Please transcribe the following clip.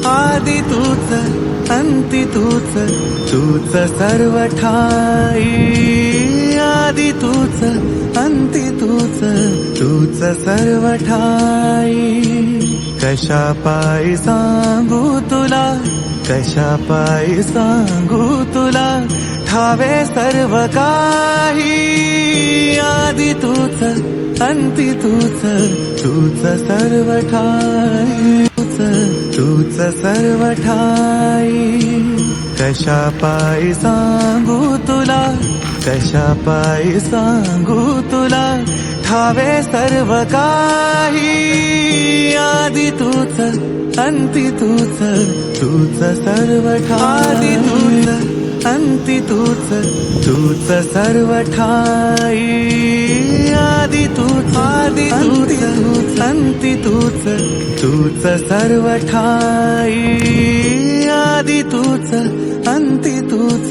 आदि तूच अंती तूच, तूच सर्व ठाई. आदि तूच अंती तूच, तूच सर्व ठाई. कशा पायी सांगू तुला, कशा पायी सांगू तुला, ठावे सर्व काही. आदि तूच अंती तूच, तूच सर्व ठाई. तूच सर्व ठाई. कशा पायी सांगू तुला, कशा पायी सांगू तुला, ठावे सर्व काही. आदि तूच अंती तूच, तूच सर्व ठाई. तूच अंती तूच, तूच सर्व ठाई. आदि तूच अंती तूच, तूच सर्व ठाई.